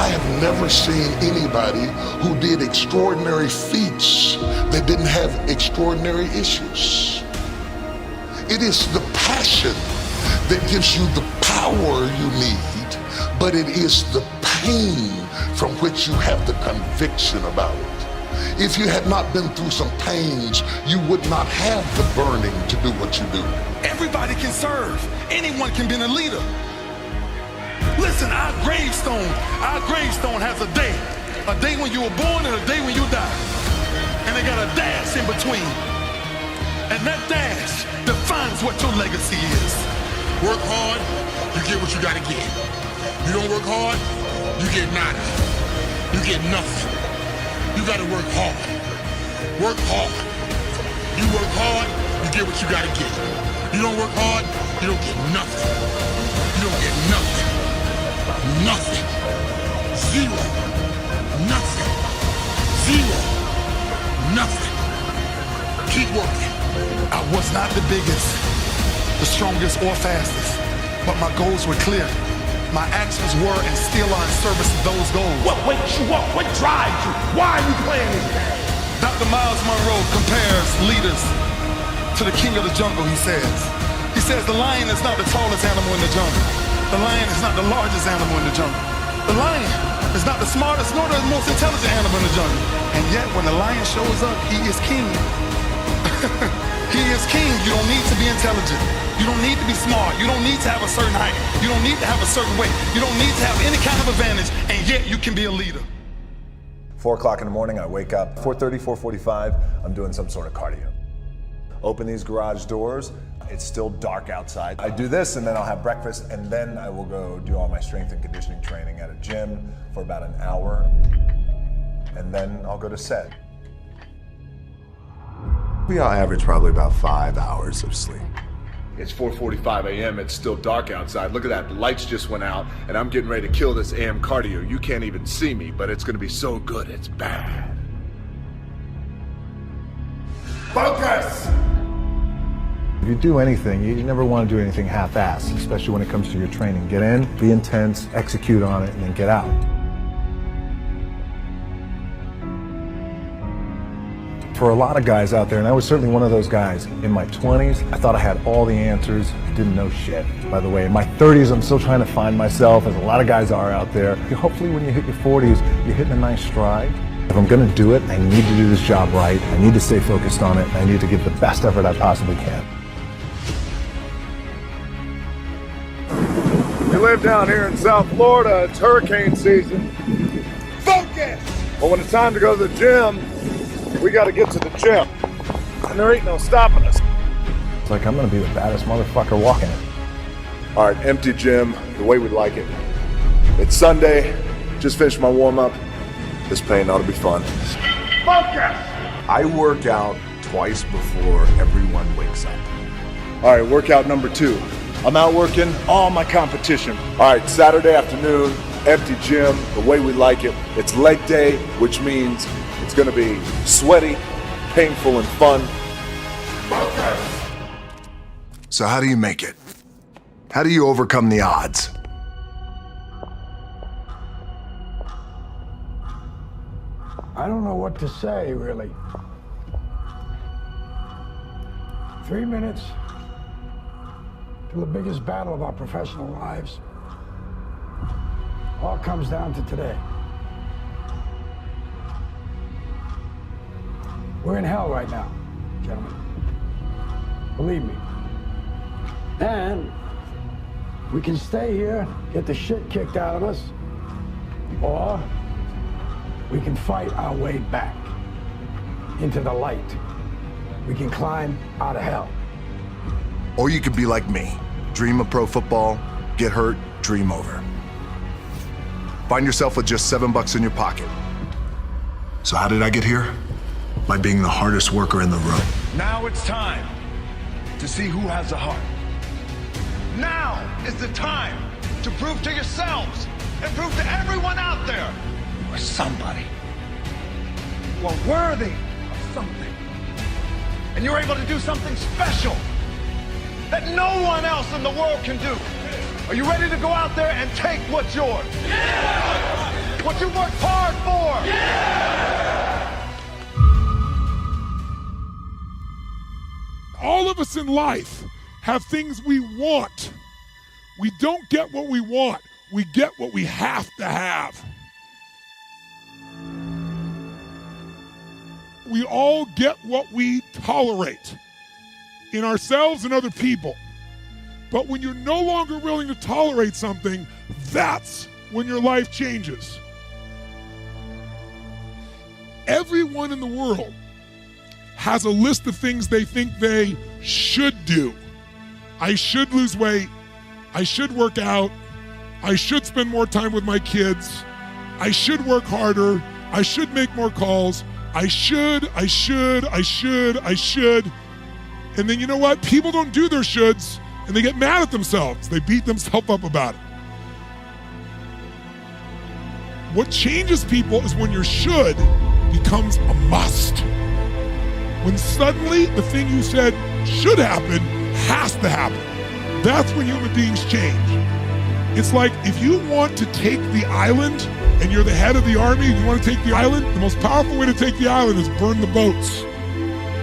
I have never seen anybody who did extraordinary feats that didn't have extraordinary issues. It is the passion that gives you the power you need, but it is the pain from which you have the conviction about it. If you had not been through some pains, you would not have the burning to do what you do. Everybody can serve. Anyone can be a leader. Listen, our gravestone has a day when you were born and a day when you die. And they got a dash in between. And that dash defines what your legacy is. Work hard, you get what you gotta get. You don't work hard, you get nada. You get nothing. You gotta work hard. Work hard. You work hard, you get what you gotta get. You don't work hard, you don't get nothing. You don't get nothing. Nothing. Zero. Nothing. Zero. Nothing. Keep working. I was not the biggest, the strongest, or fastest, but my goals were clear. My actions were and still are in service of those goals. What wakes you up? What drives you? Why are you playing this game? Dr. Miles Monroe compares leaders to the king of the jungle, he says. He says the lion is not the tallest animal in the jungle. The lion is not the largest animal in the jungle. The lion is not the smartest nor the most intelligent animal in the jungle. And yet when the lion shows up, he is king. He is king. You don't need to be intelligent. You don't need to be smart. You don't need to have a certain height. You don't need to have a certain weight. You don't need to have any kind of advantage, and yet you can be a leader. 4 o'clock in the morning, I wake up. 4:30, 4:45, I'm doing some sort of cardio. Open these garage doors. It's still dark outside. I do this, and then I'll have breakfast, and then I will go do all my strength and conditioning training at a gym for about an hour, and then I'll go to set. We all average probably about 5 hours of sleep. It's 4:45 a.m. It's still dark outside. Look at that. The lights just went out, and I'm getting ready to kill this AM cardio. You can't even see me, but it's going to be so good. It's bad. Focus! If you do anything, you never want to do anything half-assed, especially when it comes to your training. Get in, be intense, execute on it, and then get out. For a lot of guys out there, and I was certainly one of those guys, in my 20s, I thought I had all the answers, didn't know shit. By the way, in my 30s, I'm still trying to find myself, as a lot of guys are out there. Hopefully when you hit your 40s, you're hitting a nice stride. If I'm gonna do it, I need to do this job right. I need to stay focused on it. I need to give the best effort I possibly can. You live down here in South Florida, it's hurricane season. Focus! But when it's time to go to the gym, we gotta get to the gym. And there ain't no stopping us. It's like I'm gonna be the baddest motherfucker walking it. All right, empty gym, the way we like it. It's Sunday, just finished my warm-up. This pain ought to be fun. Focus! I work out twice before everyone wakes up. All right, workout number 2. I'm out working all my competition. All right, Saturday afternoon, empty gym, the way we like it. It's leg day, which means it's gonna be sweaty, painful, and fun. So how do you make it? How do you overcome the odds? I don't know what to say, really. 3 minutes to the biggest battle of our professional lives. All comes down to today. We're in hell right now, gentlemen. Believe me. And we can stay here, get the shit kicked out of us, or we can fight our way back into the light. We can climb out of hell. Or you could be like me. Dream of pro football, get hurt, dream over. Find yourself with just $7 in your pocket. So how did I get here? By being the hardest worker in the room. Now it's time to see who has a heart. Now is the time to prove to yourselves and prove to everyone out there you are somebody. You are worthy of something. And you're able to do something special that no one else in the world can do. Are you ready to go out there and take what's yours? Yeah! what you worked hard for. All of us in life have things we want. We don't get what we want. We get what we have to have. We all get what we tolerate in ourselves and other people. But when you're no longer willing to tolerate something, that's when your life changes. Everyone in the world has a list of things they think they should do. I should lose weight. I should work out. I should spend more time with my kids. I should work harder. I should make more calls. I should. And then you know what? People don't do their shoulds and they get mad at themselves. They beat themselves up about it. What changes people is when your should becomes a must. When suddenly the thing you said should happen has to happen. That's when human beings change. It's like if you want to take the island and you're the head of the army and you want to take the island, the most powerful way to take the island is burn the boats.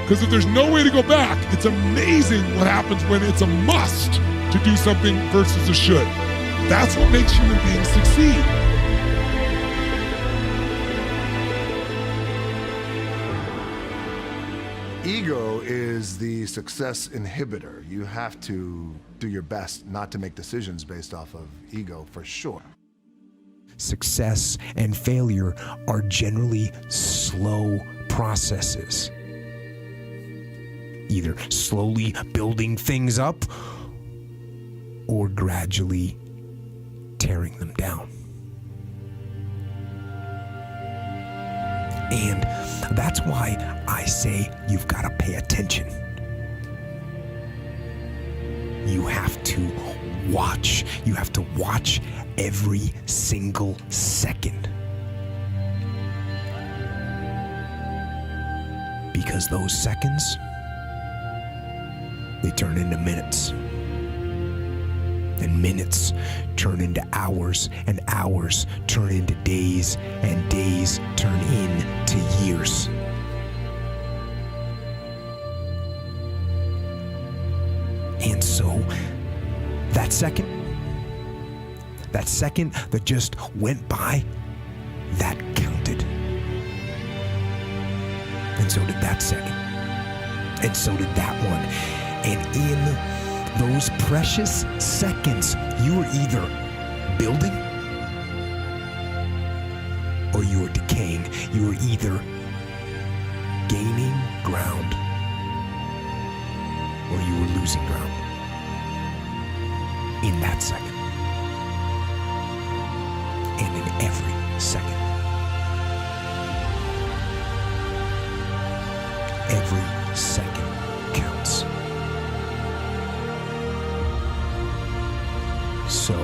Because if there's no way to go back, it's amazing what happens when it's a must to do something versus a should. That's what makes human beings succeed. Ego is the success inhibitor. You have to do your best not to make decisions based off of ego, for sure. Success and failure are generally slow processes. Either slowly building things up or gradually tearing them down. And that's why I say you've got to pay attention. You have to watch. You have to watch every single second. Because those seconds, they turn into minutes. And minutes turn into hours, and hours turn into days, and days turn into years. And so, that second that just went by, that counted. And so did that second. And so did that one. And in those precious seconds, you are either building or you are decaying. You are either gaining ground or you are losing ground. In that second. And in every second. Every second counts. So,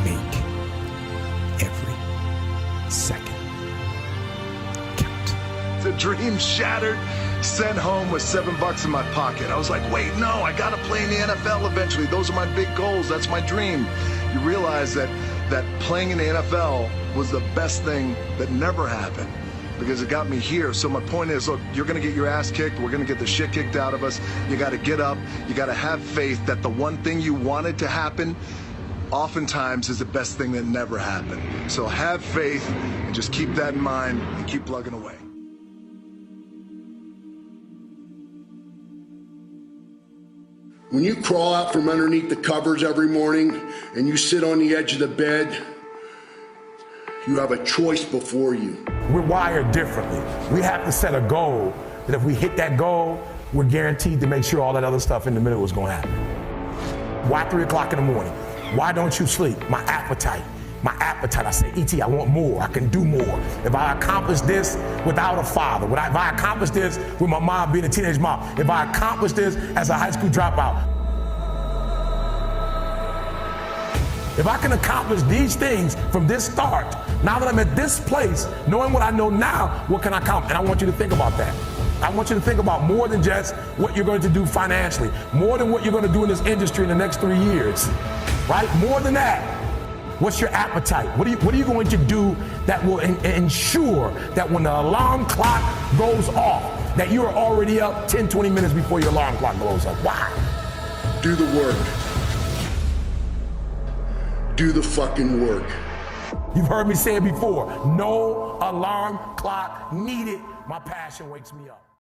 make every second count. The dream shattered, sent home with $7 in my pocket. I was like, wait, no, I gotta play in the NFL eventually. Those are my big goals, that's my dream. You realize that playing in the NFL was the best thing that never happened, because it got me here. So my point is, look, you're gonna get your ass kicked, we're gonna get the shit kicked out of us. You gotta get up, you gotta have faith that the one thing you wanted to happen oftentimes is the best thing that never happened. So have faith and just keep that in mind and keep plugging away. When you crawl out from underneath the covers every morning and you sit on the edge of the bed, you have a choice before you. We're wired differently. We have to set a goal that if we hit that goal, we're guaranteed to make sure all that other stuff in the middle is going to happen. Why 3 o'clock in the morning? Why don't you sleep? My appetite. I say, E.T., I want more, I can do more. If I accomplish this without a father, if I accomplish this with my mom being a teenage mom, if I accomplish this as a high school dropout, if I can accomplish these things from this start, now that I'm at this place, knowing what I know now, what can I accomplish? And I want you to think about that. I want you to think about more than just what you're going to do financially, more than what you're going to do in this industry in the next 3 years, right? More than that. What's your appetite? What are you going to do that will ensure that when the alarm clock goes off, that you're already up 10, 20 minutes before your alarm clock goes up? Why? Do the work. Do the fucking work. You've heard me say it before. No alarm clock needed. My passion wakes me up.